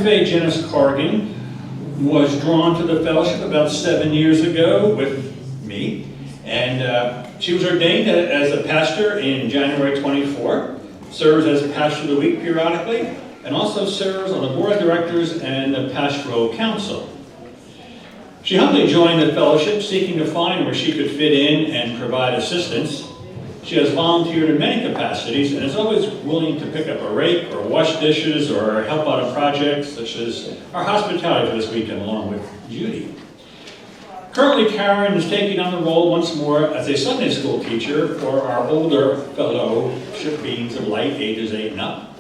Jenness was drawn to the fellowship about 7 years ago with me, and she was ordained as a pastor in January 24, serves as pastor of the week periodically, and also serves on the board of directors and the pastoral council. She humbly joined the fellowship, seeking to find where she could fit in and provide assistance. She has volunteered in many capacities and is always willing to pick up a rake or wash dishes or help out on projects such as our hospitality for this weekend along with Judy. Currently, Karin is taking on the role once more as a Sunday school teacher for our older fellowship beings of light, ages 8 and up.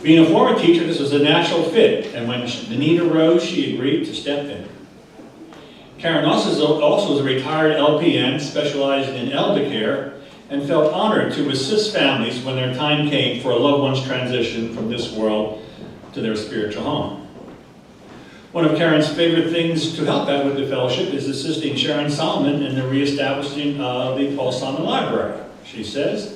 Being a former teacher, this was a natural fit, and when the need arose, she agreed to step in. Karin also is a retired LPN specialized in elder care and felt honored to assist families when their time came for a loved one's transition from this world to their spiritual home. One of Karin's favorite things to help out with the fellowship is assisting Sharon Solomon in the reestablishing of the Paul Solomon Library. She says,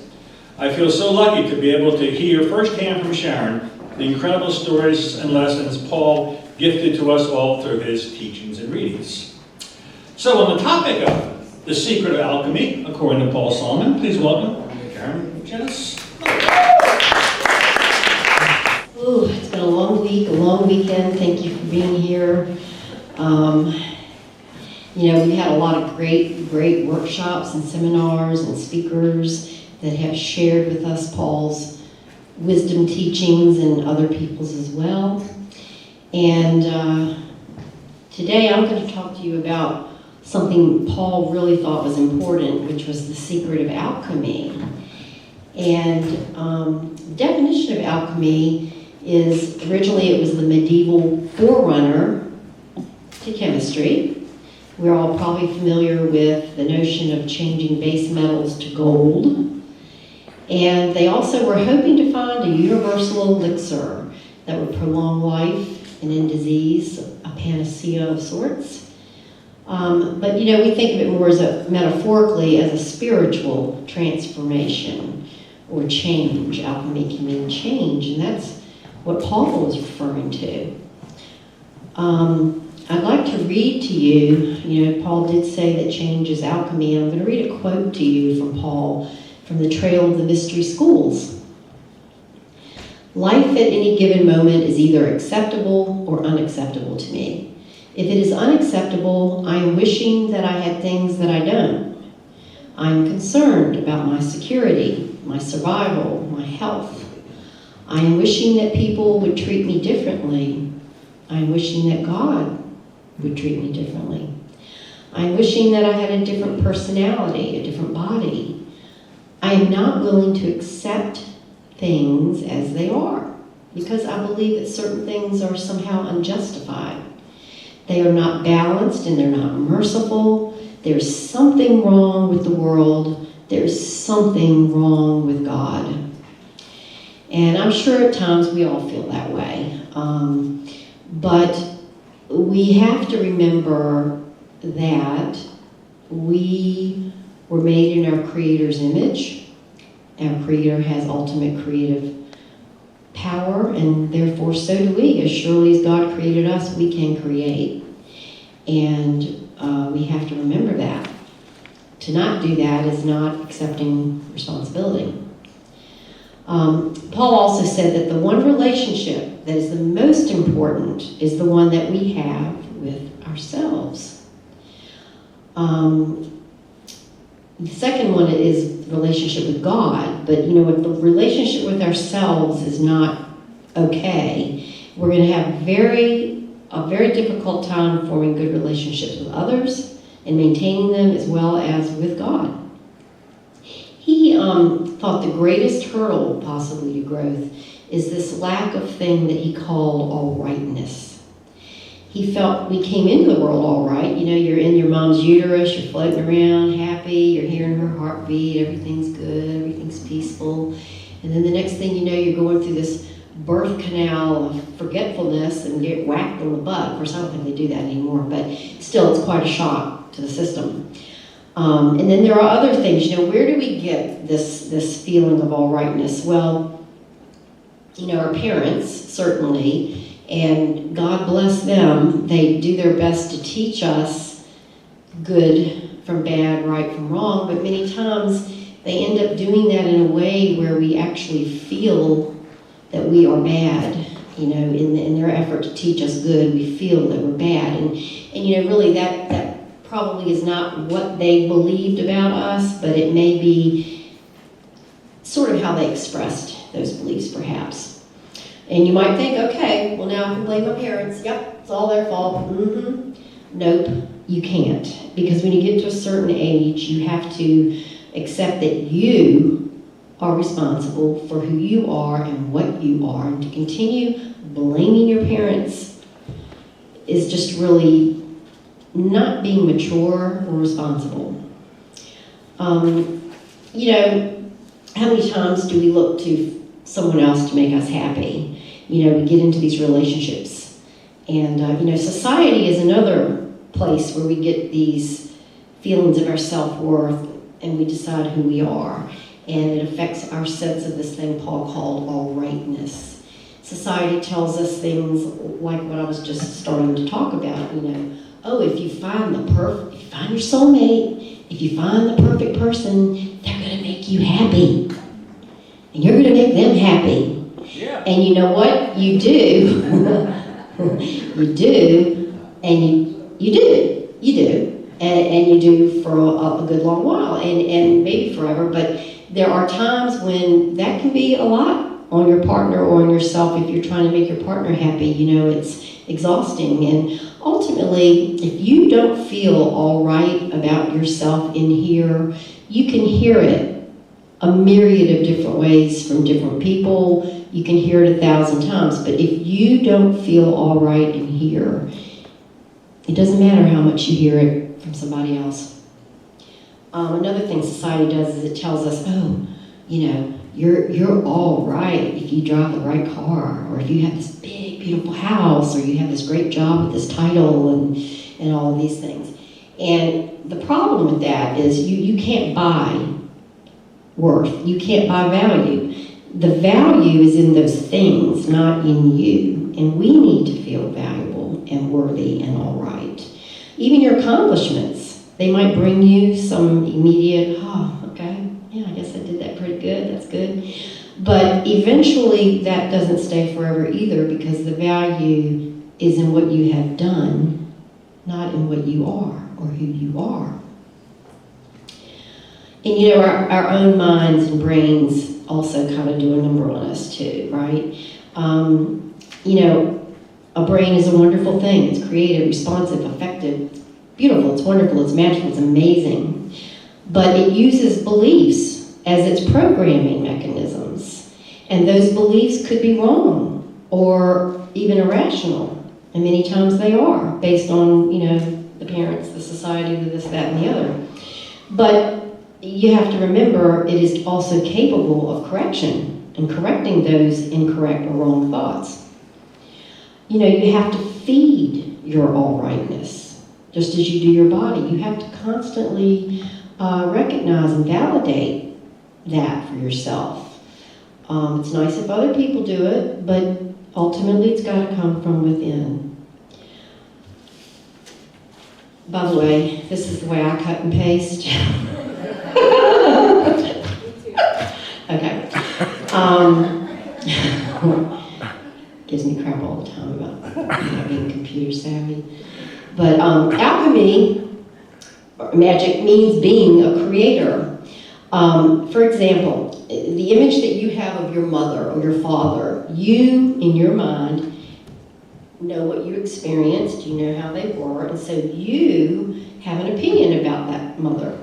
"I feel so lucky to be able to hear firsthand from Sharon the incredible stories and lessons Paul gifted to us all through his teachings and readings." So on the topic of the Secret of Alchemy, according to Paul Solomon, please welcome Karin Jenness. Ooh, it's been a long week, a long weekend. Thank you for being here. We had a lot of great workshops and seminars and speakers that have shared with us Paul's wisdom teachings and other people's as well. And today I'm going to talk to you about something Paul really thought was important, which was the secret of alchemy. And the definition of alchemy is, originally it was the medieval forerunner to chemistry. We're all probably familiar with the notion of changing base metals to gold. And they also were hoping to find a universal elixir that would prolong life and end disease, a panacea of sorts. But we think of it more as metaphorically as a spiritual transformation or change. Alchemy can mean change, and that's what Paul was referring to. I'd like to read to you, Paul did say that change is alchemy, and I'm going to read a quote to you from Paul from the Trail of the Mystery Schools. "Life at any given moment is either acceptable or unacceptable to me. If it is unacceptable, I am wishing that I had things that I don't. I am concerned about my security, my survival, my health. I am wishing that people would treat me differently. I am wishing that God would treat me differently. I am wishing that I had a different personality, a different body. I am not willing to accept things as they are because I believe that certain things are somehow unjustified. They are not balanced and they're not merciful. There's something wrong with the world. There's something wrong with God." And I'm sure at times we all feel that way. But we have to remember that we were made in our Creator's image. Our Creator has ultimate creative power, and therefore so do we. As surely as God created us, we can create. And we have to remember that. To not do that is not accepting responsibility. Paul also said that the one relationship that is the most important is the one that we have with ourselves. The second one is relationship with God, but if the relationship with ourselves is not okay, we're going to have a very difficult time forming good relationships with others and maintaining them as well as with God. He thought the greatest hurdle possibly to growth is this lack of thing that he called all rightness. He felt we came into the world all right. You're in your mom's uterus, you're floating around happy, you're hearing her heartbeat, everything's good, everything's peaceful. And then the next thing you know, you're going through this birth canal of forgetfulness and get whacked on the butt. Of course, I don't think they do that anymore, but still, it's quite a shock to the system. And then there are other things. Where do we get this feeling of all rightness? Well, our parents certainly And God bless them, they do their best to teach us good from bad, right from wrong, but many times they end up doing that in a way where we actually feel that we are bad. You know, in their effort to teach us good, we feel that we're bad. And you know, really that probably is not what they believed about us, but it may be sort of how they expressed those beliefs, perhaps. And you might think, okay, well now I can blame my parents. Yep, it's all their fault. Nope, you can't. Because when you get to a certain age, you have to accept that you are responsible for who you are and what you are. And to continue blaming your parents is just really not being mature or responsible. You know, how many times do we look to someone else to make us happy? You know, we get into these relationships. And, you know, society is another place where we get these feelings of our self-worth and we decide who we are. And it affects our sense of this thing Paul called all rightness. Society tells us things like what I was just starting to talk about, you know. Oh, if you find your soulmate, if you find the perfect person, they're going to make you happy. And you're going to make them happy. Yeah. And you know what? You do. You do. And you do. You do. And you do for a good long while. And maybe forever. But there are times when that can be a lot on your partner or on yourself if you're trying to make your partner happy. You know, it's exhausting. And ultimately, if you don't feel all right about yourself in here, you can hear it a myriad of different ways from different people. You can hear it 1,000 times. But if you don't feel all right in here, it doesn't matter how much you hear it from somebody else. Another thing society does is it tells us, oh, you know, you're all right if you drive the right car, or if you have this big, beautiful house, or you have this great job with this title and all of these things. And the problem with that is you can't buy worth. You can't buy value. The value is in those things, not in you. And we need to feel valuable and worthy and all right. Even your accomplishments, they might bring you some immediate, oh, okay, yeah, I guess I did that pretty good, that's good. But eventually that doesn't stay forever either, because the value is in what you have done, not in what you are or who you are. And you know, our own minds and brains also kind of do a number on us too, right? You know, a brain is a wonderful thing. It's creative, responsive, effective, beautiful, it's wonderful, it's magical, it's amazing. But it uses beliefs as its programming mechanisms. And those beliefs could be wrong or even irrational. And many times they are, based on, you know, the parents, the society, the this, that, and the other. But you have to remember it is also capable of correction and correcting those incorrect or wrong thoughts. You know, you have to feed your all rightness, just as you do your body. You have to constantly recognize and validate that for yourself. It's nice if other people do it, but ultimately it's got to come from within. By the way, this is the way I cut and paste. Okay. Gives me crap all the time about not being computer savvy. But alchemy, magic, means being a creator. For example, the image that you have of your mother or your father, you, in your mind, know what you experienced, you know how they were, and so you have an opinion about that mother.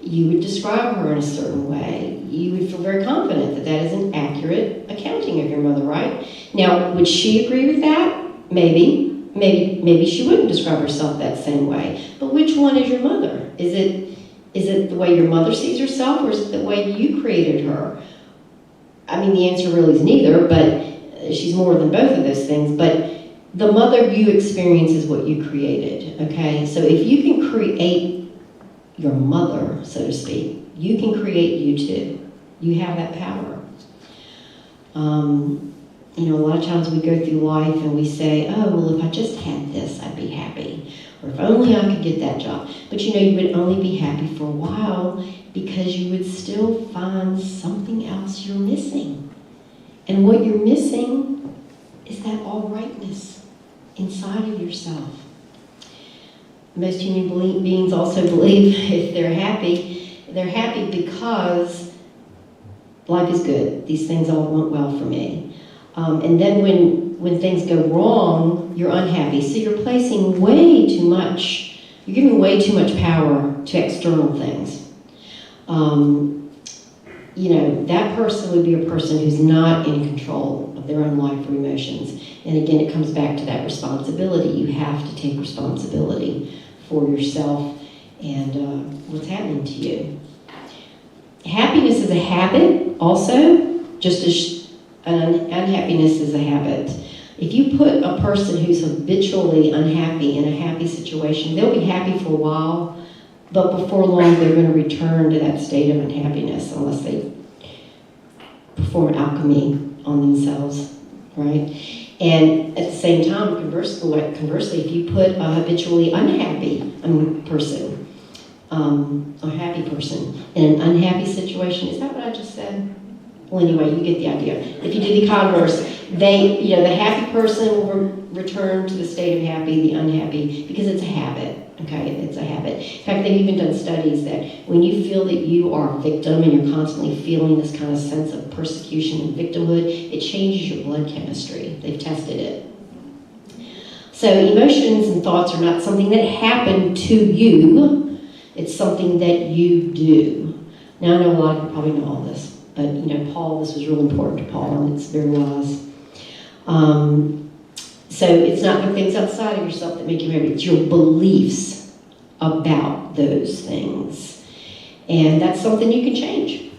You would describe her in a certain way. You would feel very confident that that is an accurate accounting of your mother, right? Now, would she agree with that? Maybe. Maybe she wouldn't describe herself that same way. But which one is your mother? Is it the way your mother sees herself, or is it the way you created her? I mean, the answer really is neither, but she's more than both of those things. But the mother you experience is what you created, okay? So if you can create your mother, so to speak, you can create you too. You have that power. a lot of times we go through life and we say, oh, well, if I just had this, I'd be happy. Or if only I could get that job. But you would only be happy for a while because you would still find something else you're missing. And what you're missing is that all rightness inside of yourself. Most human beings also believe if they're happy because life is good. These things all went well for me. And then when things go wrong, you're unhappy. So you're placing you're giving way too much power to external things. That person would be a person who's not in control of their own life or emotions. And again, it comes back to that responsibility. You have to take responsibility for yourself and what's happening to you. Happiness is a habit also, just as unhappiness is a habit. If you put a person who's habitually unhappy in a happy situation, they'll be happy for a while, but before long they're going to return to that state of unhappiness unless they perform alchemy on themselves, right? And at the same time, conversely, if you put a habitually unhappy person, a happy person in an unhappy situation, is that what I just said? Well, anyway, you get the idea. If you do the converse, the happy person will return to the state of happy, the unhappy, because it's a habit, okay? It's a habit. In fact, they've even done studies that when you feel that you are a victim and you're constantly feeling this kind of sense of persecution and victimhood, it changes your blood chemistry. They've tested it. So emotions and thoughts are not something that happen to you. It's something that you do. Now, I know a lot of you probably know all this. But, Paul, this was real important to Paul, and it's very wise. So it's not the things outside of yourself that make you happy. It's your beliefs about those things. And that's something you can change.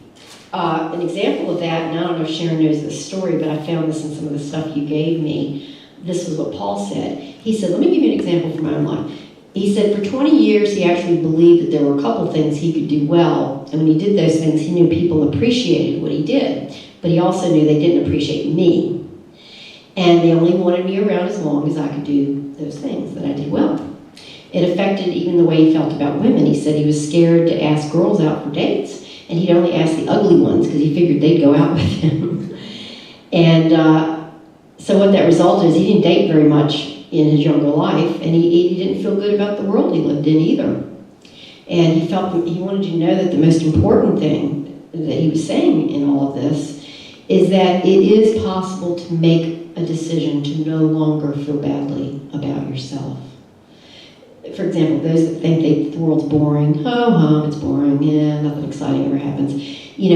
An example of that, and I don't know if Sharon knows this story, but I found this in some of the stuff you gave me. This was what Paul said. He said, let me give you an example from my own life. He said for 20 years he actually believed that there were a couple things he could do well, and when he did those things he knew people appreciated what he did, but he also knew they didn't appreciate me. And they only wanted me around as long as I could do those things that I did well. It affected even the way he felt about women. He said he was scared to ask girls out for dates, and he'd only ask the ugly ones because he figured they'd go out with him. And so what that resulted is he didn't date very much in his younger life, and he didn't feel good about the world he lived in either. And he wanted you to know that the most important thing that he was saying in all of this is that it is possible to make a decision to no longer feel badly about yourself. For example, those that think the world's boring, it's boring, nothing exciting ever happens. He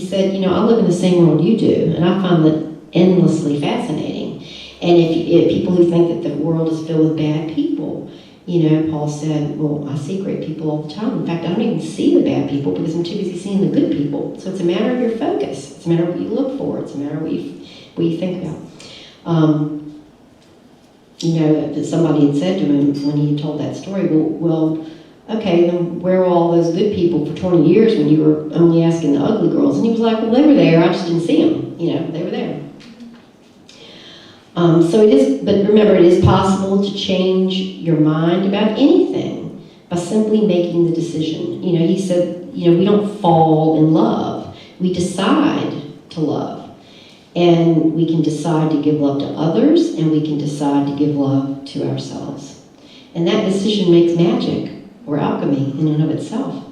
said, I live in the same world you do, and I find that endlessly fascinating. And if people who think that the world is filled with bad people, Paul said, well, I see great people all the time. In fact, I don't even see the bad people because I'm too busy seeing the good people. So it's a matter of your focus. It's a matter of what you look for. It's a matter of what you think about. Somebody had said to him when he told that story, well, okay, then where were all those good people for 20 years when you were only asking the ugly girls? And he was like, well, they were there. I just didn't see them. They were there. But remember, it is possible to change your mind about anything by simply making the decision. He said, we don't fall in love. We decide to love. And we can decide to give love to others, and we can decide to give love to ourselves. And that decision makes magic, or alchemy, in and of itself.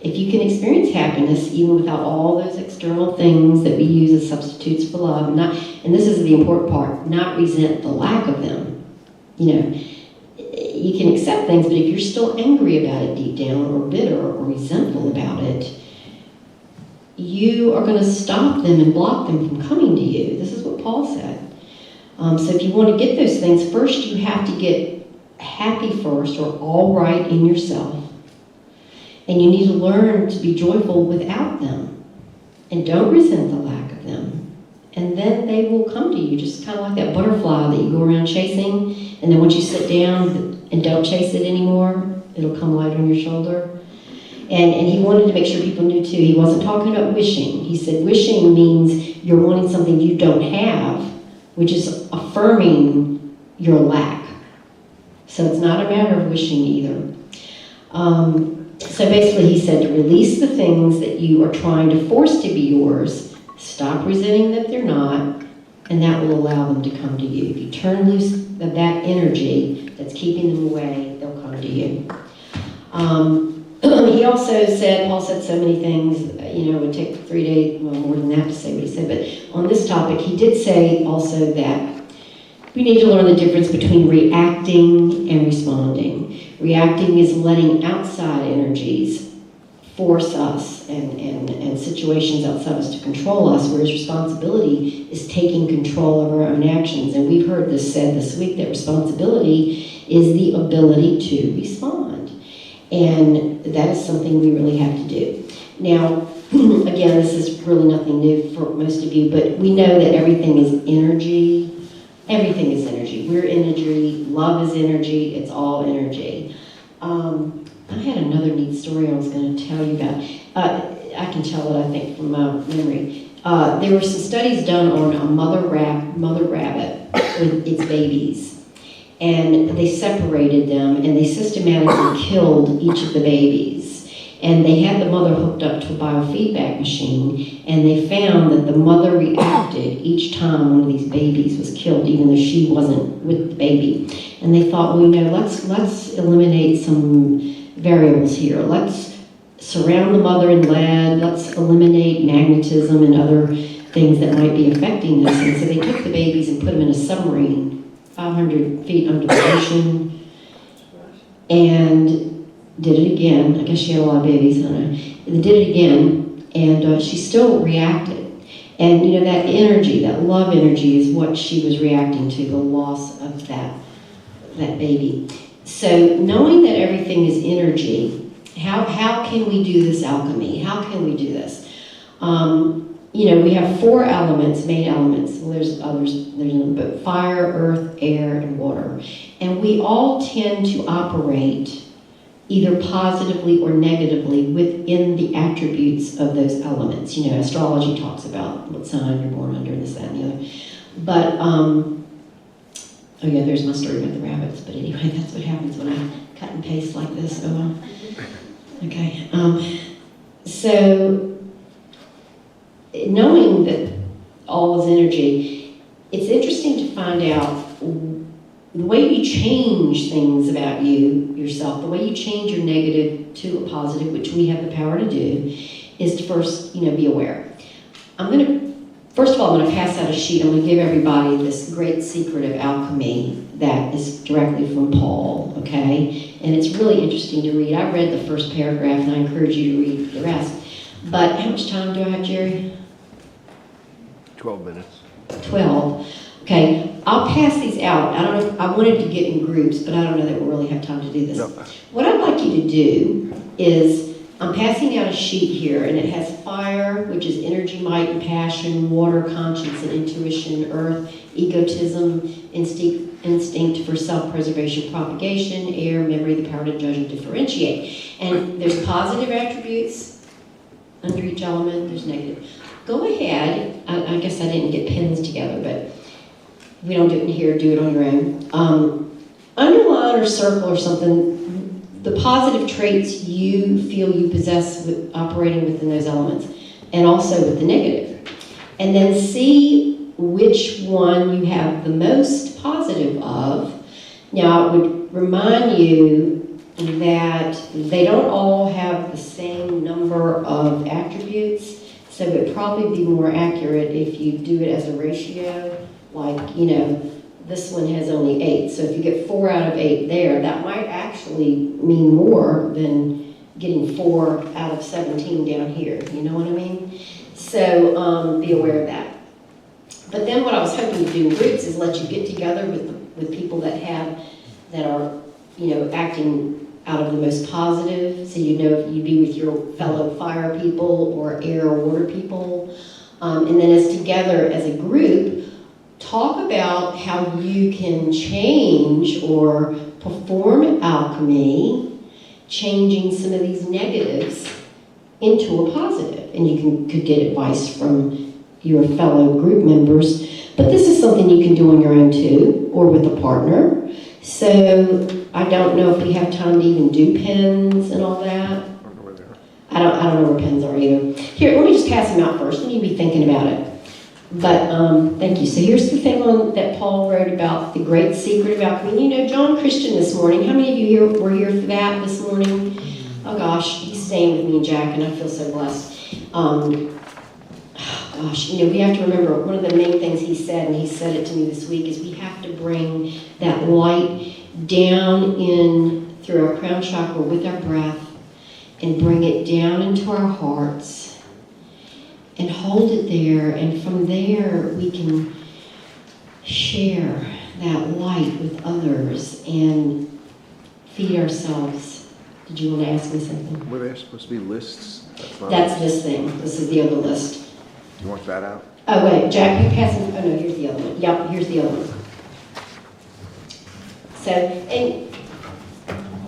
If you can experience happiness even without all those external things that we use as substitutes for love, and this is the important part, not resent the lack of them. You can accept things, but if you're still angry about it deep down, or bitter, or resentful about it, you are going to stop them and block them from coming to you. This is what Paul said. So if you want to get those things, first you have to get happy first, or all right in yourself. And you need to learn to be joyful without them. And don't resent the lack of them. And then they will come to you, just kind of like that butterfly that you go around chasing. And then once you sit down and don't chase it anymore, it'll come light on your shoulder. And he wanted to make sure people knew too, he wasn't talking about wishing. He said wishing means you're wanting something you don't have, which is affirming your lack. So it's not a matter of wishing either. So basically he said to release the things that you are trying to force to be yours, stop resenting that they're not, and that will allow them to come to you. If you turn loose of that energy that's keeping them away, they'll come to you. He also said, Paul said so many things, it would take 3 days, well, more than that to say what he said, but on this topic, he did say also that we need to learn the difference between reacting and responding. Reacting is letting outside energies force us and situations outside us to control us, whereas responsibility is taking control of our own actions. And we've heard this said this week that responsibility is the ability to respond. And that is something we really have to do. Now, again, this is really nothing new for most of you, but we know that everything is energy. Everything is energy. We're energy. Love is energy. It's all energy. I had another neat story I was going to tell you about. I can tell it, I think, from my memory. There were some studies done on a mother rabbit with its babies. And they separated them, and they systematically killed each of the babies. And they had the mother hooked up to a biofeedback machine, and they found that the mother reacted each time one of these babies was killed, even though she wasn't with the baby. And they thought, well, let's eliminate some variables here. Let's surround the mother in lead. Let's eliminate magnetism and other things that might be affecting this. And so they took the babies and put them in a submarine 500 feet under the ocean, and did it again. I guess she had a lot of babies, I don't know. They did it again, and she still reacted. And that energy, that love energy, is what she was reacting to, the loss of that baby. So knowing that everything is energy, how can we do this alchemy? How can we do this? We have 4 elements, main elements. Well, there's others, but fire, earth, air, and water. And we all tend to operate either positively or negatively within the attributes of those elements. Astrology talks about what sign you're born under, this, that, and the other. But, oh yeah, there's my story about the rabbits. But anyway, that's what happens when I cut and paste like this. Oh well. Okay. So, knowing that all is energy, it's interesting to find out the way you change things about yourself, the way you change your negative to a positive, which we have the power to do, is to first, be aware. First of all, I'm going to pass out a sheet. I'm going to give everybody this great Secret of Alchemy that is directly from Paul, okay? And it's really interesting to read. I read the first paragraph, and I encourage you to read the rest. But how much time do I have, Jerry? 12 minutes. 12. Okay, I'll pass these out. I don't know, I wanted to get in groups, but I don't know that we'll really have time to do this. No. What I'd like you to do is, I'm passing out a sheet here, and it has fire, which is energy, might, and passion, water, conscience, and intuition, earth, egotism, instinct for self-preservation, propagation, air, memory, the power to judge and differentiate. And there's positive attributes under each element, there's negative. Go ahead, I guess I didn't get pens together, but we don't do it in here, do it on your own. Underline or circle or something the positive traits you feel you possess with operating within those elements, and also with the negative. And then see which one you have the most positive of. Now, I would remind you that they don't all have the same number of attributes, so it would probably be more accurate if you do it as a ratio, like, this one has only 8. So if you get 4 out of 8 there, that might actually mean more than getting 4 out of 17 down here. You know what I mean? So be aware of that. But then what I was hoping to do in groups is let you get together with people that are acting out of the most positive. So if you'd be with your fellow fire people or air or water people. And then as together as a group, talk about how you can change or perform alchemy changing some of these negatives into a positive. And you could get advice from your fellow group members, but this is something you can do on your own too, or with a partner. So I don't know if we have time to even do pens and all that. I don't know where pens are either. Here, let me just pass them out first, and you be thinking about it. But thank you. So here's the thing that Paul wrote about the great secret of alchemy. You know, John Christian this morning. How many of you were here for that this morning? Oh gosh, he's staying with me and Jack, and I feel so blessed. Gosh, you know, we have to remember one of the main things he said, and he said it to me this week, is we have to bring that light down in through our crown chakra with our breath, and bring it down into our hearts and hold it there, and from there we can share that light with others and feed ourselves. Did you want to ask me something? Were there supposed to be lists? That's this thing. This is the other list. You want that out? Oh wait, Jack, you passing? Oh no, here's the other one. Yep, here's the other one. So, and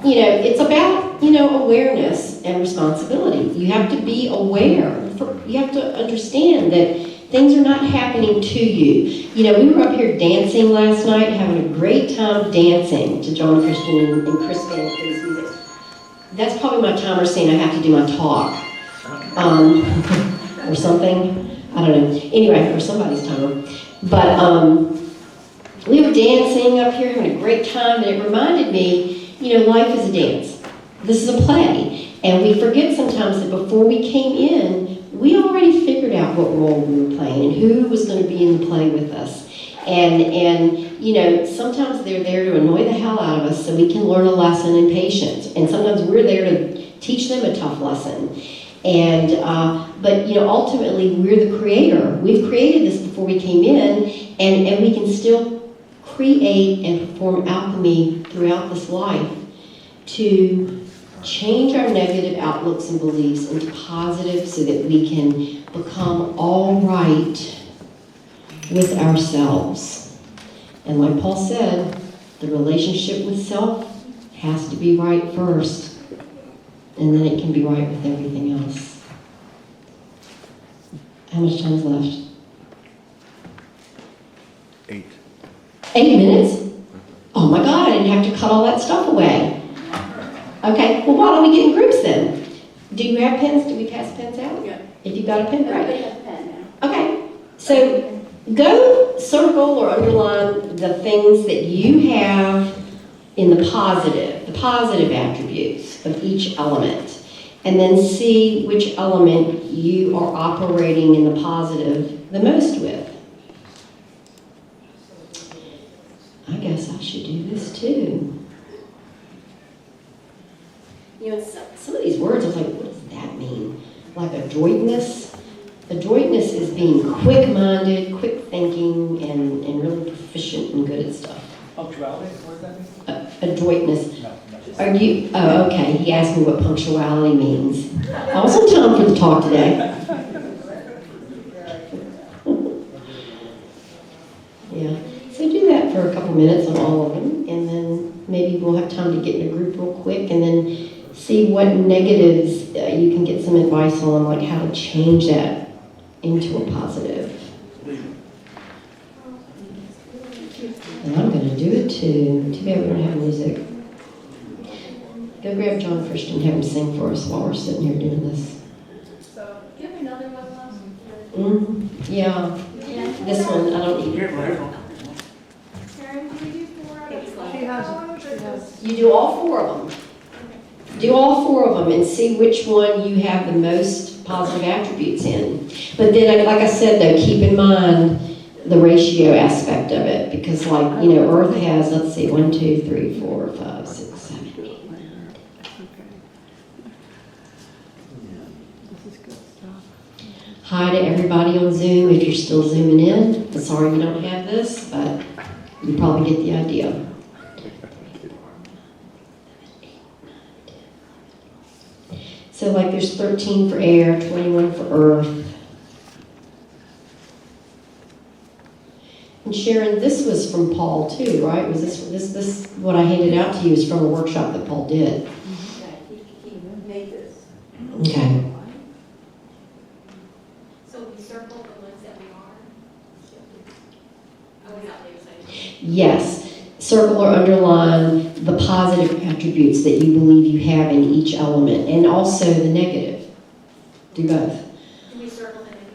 you know, it's about, you know, awareness and responsibility. You have to be aware. You have to understand that things are not happening to you. You know, we were up here dancing last night, having a great time dancing to John Christian and Chris Van Clee's music. That's probably my timer saying I have to do my talk. Or something. I don't know. Anyway, or somebody's timer. But we were dancing up here, having a great time, and it reminded me, you know, life is a dance. This is a play. And we forget sometimes that before we came in, we already figured out what role we were playing and who was going to be in the play with us. And you know, sometimes they're there to annoy the hell out of us so we can learn a lesson in patience. And sometimes we're there to teach them a tough lesson. And but you know, ultimately we're the creator. We've created this before we came in, and we can still create and perform alchemy throughout this life to change our negative outlooks and beliefs into positive so that we can become all right with ourselves. And like Paul said, the relationship with self has to be right first, and then it can be right with everything else. How much time is left? 8. 8 minutes? Oh my God, I didn't have to cut all that stuff away. Okay, well, why don't we get in groups then? Do you have pens? Do we pass pens out? Yeah. If you've got a pen, Everybody great. has a pen now. Okay, so go circle or underline the things that you have in the positive attributes of each element, and then see which element you are operating in the positive the most with. I guess I should do this too. You know, some of these words, I was like, what does that mean? Like adroitness? Adroitness is being quick-minded, quick-thinking, and really proficient and good at stuff. Punctuality, what does that mean? Adroitness. No. Are you, oh, okay, he asked me what punctuality means. I was on time for the talk today. Yeah, so do that for a couple minutes on all of them, and then maybe we'll have time to get in a group real quick, and then see what negatives you can get some advice on, like how to change that into a positive. And I'm going to do it too. Too bad we don't have music. Go grab John Christian and have him sing for us while we're sitting here doing this. So, give me another one last. Yeah, this one I don't need. Karin, can you do 4 out of 12? You do all 4 of them. Do all 4 of them and see which one you have the most positive attributes in. But then, like I said, though, keep in mind the ratio aspect of it, because, like, you know, Earth has, let's see, 1, 2, 3, 4, 5, 6, 7, 8, 9, 10. Hi to everybody on Zoom if you're still zooming in. I'm sorry you don't have this, but you probably get the idea. So like there's 13 for air, 21 for earth. And Sharon, this was from Paul too, right? Was this what I handed out to you is from a workshop that Paul did? Okay. So we circle the ones that we are? Oh, is that what you're saying? Yes. Circle or underline the positive attributes that you believe you have in each element, and also the negative. Do both. Can we circle the negative?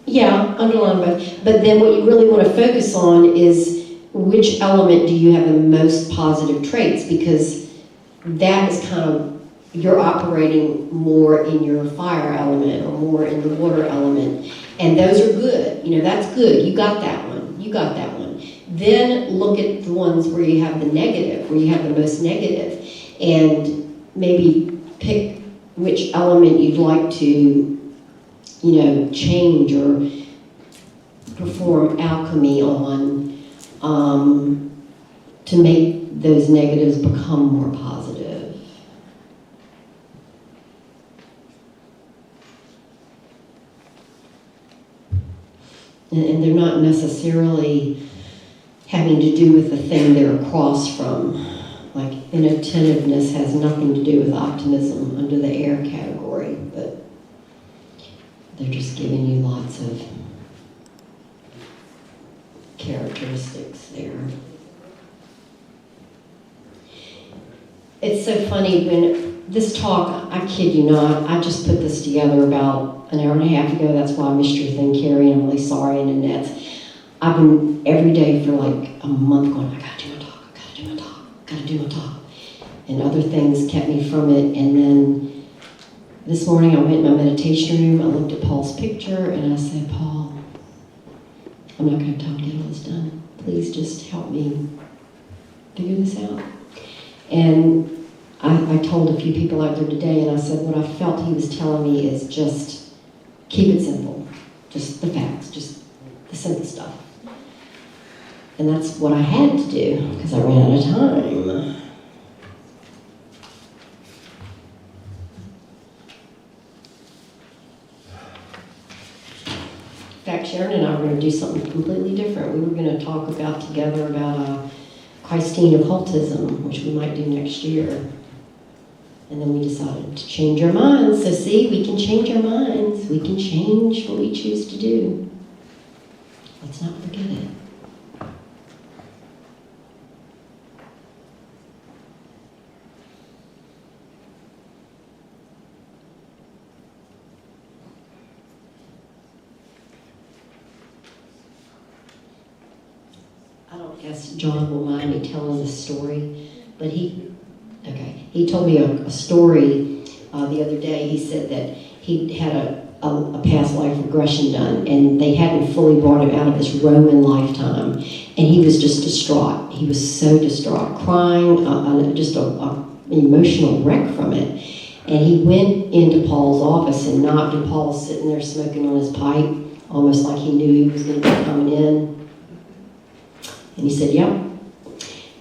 Yeah, underline both. But then what you really want to focus on is which element do you have the most positive traits, because that is kind of, you're operating more in your fire element or more in the water element. And those are good. You know, that's good. You got that one. You got that one. Then look at the ones where you have the negative, where you have the most negative, and maybe pick which element you'd like to, change or perform alchemy on, to make those negatives become more positive. And they're not necessarily having to do with the thing they're across from. Like inattentiveness has nothing to do with optimism under the air category, but they're just giving you lots of characteristics there. It's so funny when this talk, I kid you not, I just put this together about an hour and a half ago. That's why I missed your thing, Carrie. I'm really sorry, and Annette. I've been every day for like a month going, I gotta do my talk, I gotta do my talk, gotta do my talk. And other things kept me from it. And then this morning I went in my meditation room, I looked at Paul's picture, and I said, Paul, I'm not gonna have time to get all this done. Please just help me figure this out. And I told a few people out there today, and I said what I felt he was telling me is just keep it simple. Just the facts, just the simple stuff. And that's what I had to do, because I ran out of time. In fact, Sharon and I were going to do something completely different. We were going to talk together about Christine occultism, which we might do next year. And then we decided to change our minds. So see, we can change our minds. We can change what we choose to do. Let's not forget it. I don't guess John will mind me telling this story, but he told me a story the other day. He said that he had a past life regression done, and they hadn't fully brought him out of his Roman lifetime, and he was just distraught. He was so distraught, crying, just an emotional wreck from it. And he went into Paul's office and knocked, and Paul was sitting there smoking on his pipe, almost like he knew he was going to be coming in. And he said, yep.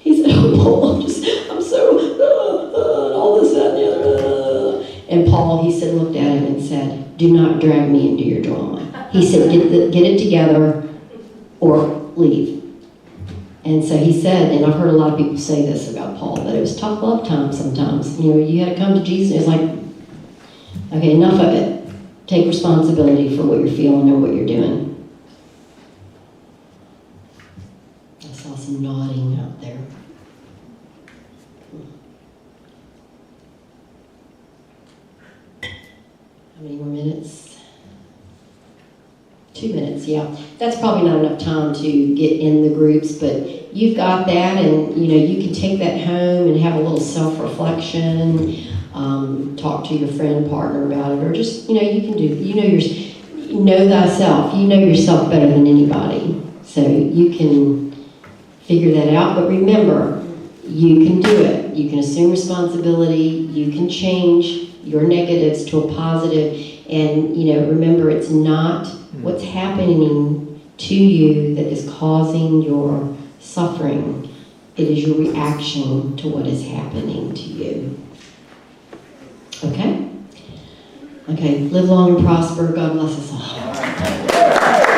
He said, oh, Paul, I'm so, and all this, that, and the other. And Paul, he said, looked at him and said, do not drag me into your drama. He said, get it together or leave. And so he said, and I've heard a lot of people say this about Paul, that it was tough love time sometimes. You had to come to Jesus. It's like, okay, enough of it. Take responsibility for what you're feeling and what you're doing. I saw some nodding out there. How many more minutes? 2 minutes, yeah. That's probably not enough time to get in the groups, but you've got that, and you can take that home and have a little self-reflection, talk to your friend, partner about it, or just, you can do, know thyself. You know yourself better than anybody, so you can figure that out. But remember, you can do it. You can assume responsibility. You can change your negatives to a positive, and remember, it's not what's happening to you that is causing your suffering. It is your reaction to what is happening to you. Okay? Okay, live long and prosper. God bless us all.